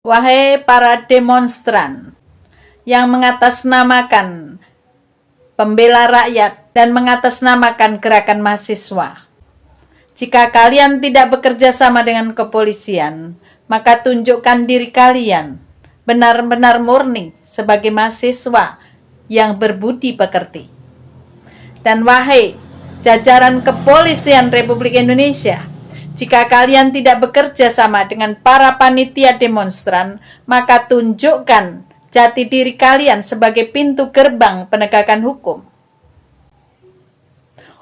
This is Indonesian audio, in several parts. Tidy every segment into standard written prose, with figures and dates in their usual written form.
Wahai para demonstran yang mengatasnamakan pembela rakyat dan mengatasnamakan gerakan mahasiswa, jika kalian tidak bekerja sama dengan kepolisian, maka tunjukkan diri kalian benar-benar murni sebagai mahasiswa yang berbudi pekerti. Dan wahai jajaran kepolisian Republik Indonesia, jika kalian tidak bekerja sama dengan para panitia demonstran, maka tunjukkan jati diri kalian sebagai pintu gerbang penegakan hukum.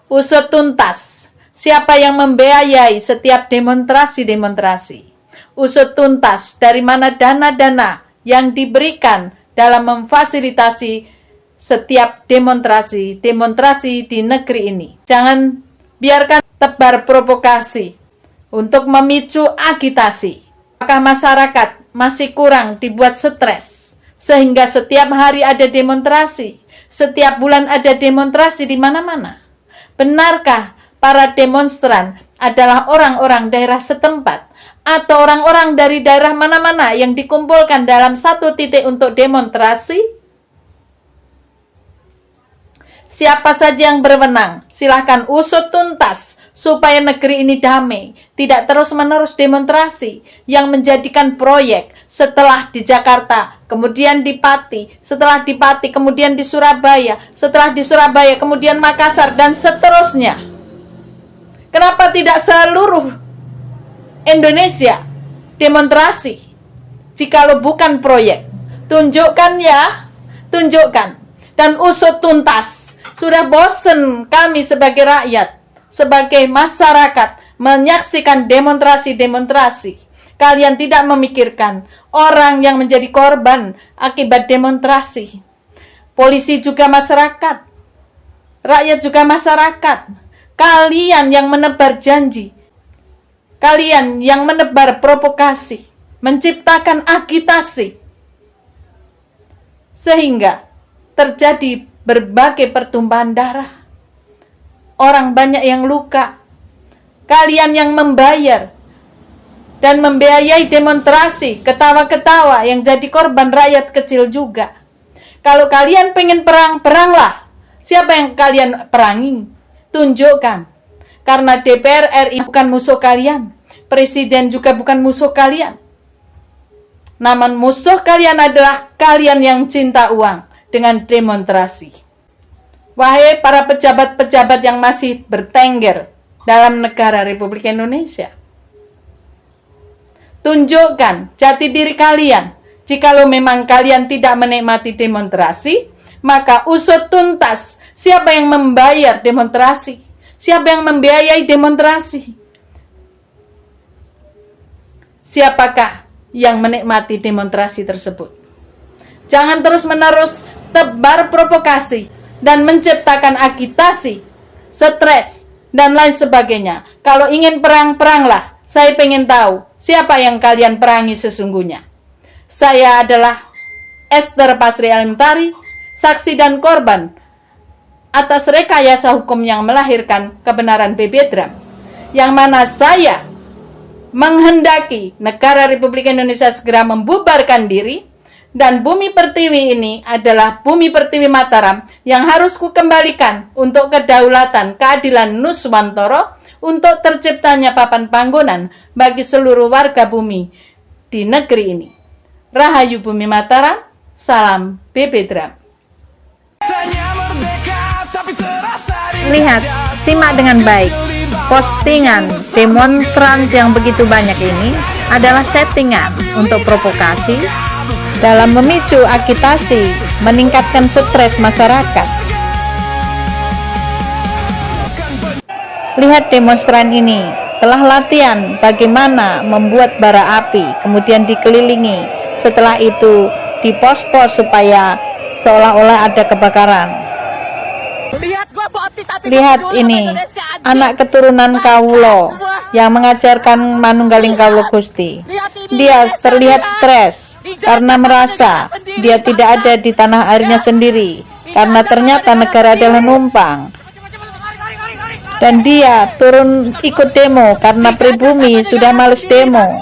Usut tuntas siapa yang membiayai setiap demonstrasi-demonstrasi. Usut tuntas dari mana dana-dana yang diberikan dalam memfasilitasi setiap demonstrasi di negeri ini. Jangan biarkan tebar provokasi untuk memicu agitasi. Apakah masyarakat masih kurang dibuat stres sehingga setiap hari ada demonstrasi, setiap bulan ada demonstrasi di mana-mana? Benarkah para demonstran adalah orang-orang daerah setempat atau orang-orang dari daerah mana-mana yang dikumpulkan dalam satu titik untuk demonstrasi? Siapa saja yang berwenang, silahkan usut tuntas supaya negeri ini damai, tidak terus-menerus demonstrasi yang menjadikan proyek setelah di Jakarta, kemudian di Pati, setelah di Pati, kemudian di Surabaya, setelah di Surabaya, kemudian Makassar, dan seterusnya. Kenapa tidak seluruh Indonesia demonstrasi? Jikalau bukan proyek, tunjukkan ya, tunjukkan, dan usut tuntas. Sudah bosan kami sebagai rakyat, sebagai masyarakat menyaksikan demonstrasi-demonstrasi. Kalian tidak memikirkan orang yang menjadi korban akibat demonstrasi. Polisi juga masyarakat, rakyat juga masyarakat. Kalian yang menebar janji, kalian yang menebar provokasi, menciptakan agitasi, sehingga terjadi berbagai pertumpahan darah. Orang banyak yang luka. Kalian yang membayar dan membiayai demonstrasi, ketawa-ketawa yang jadi korban rakyat kecil juga. Kalau kalian pengen perang, peranglah. Siapa yang kalian perangi? Tunjukkan. Karena DPR RI bukan musuh kalian. Presiden juga bukan musuh kalian. Namun musuh kalian adalah kalian yang cinta uang dengan demonstrasi. Wahai para pejabat-pejabat yang masih bertengger dalam negara Republik Indonesia, tunjukkan jati diri kalian. Jikalau memang kalian tidak menikmati demonstrasi, maka usut tuntas siapa yang membayar demonstrasi, siapa yang membiayai demonstrasi, siapakah yang menikmati demonstrasi tersebut. Jangan terus-menerus tebar provokasi dan menciptakan agitasi, stres, dan lain sebagainya. Kalau ingin perang, peranglah. Saya pengen tahu siapa yang kalian perangi sesungguhnya. Saya adalah Esther Pasri Alimtari, saksi dan korban atas rekayasa hukum yang melahirkan kebenaran BB Dram, yang mana saya menghendaki negara Republik Indonesia segera membubarkan diri. Dan bumi pertiwi ini adalah bumi pertiwi Mataram yang harus kukembalikan untuk kedaulatan keadilan Nuswantoro, untuk terciptanya papan panggonan bagi seluruh warga bumi di negeri ini. Rahayu Bumi Mataram, salam BB Dram. Lihat, simak dengan baik. Postingan demonstran yang begitu banyak ini adalah settingan untuk provokasi dalam memicu agitasi, meningkatkan stres masyarakat. Lihat demonstran ini telah latihan bagaimana membuat bara api, kemudian dikelilingi, setelah itu dipos-pos supaya seolah-olah ada kebakaran. Lihat ini, anak keturunan Kawulo yang mengajarkan Manunggaling Kawulo Gusti. Dia terlihat stres karena merasa dia tidak ada di tanah airnya sendiri, karena ternyata negara adalah numpang. Dan dia turun ikut demo karena pribumi sudah males demo.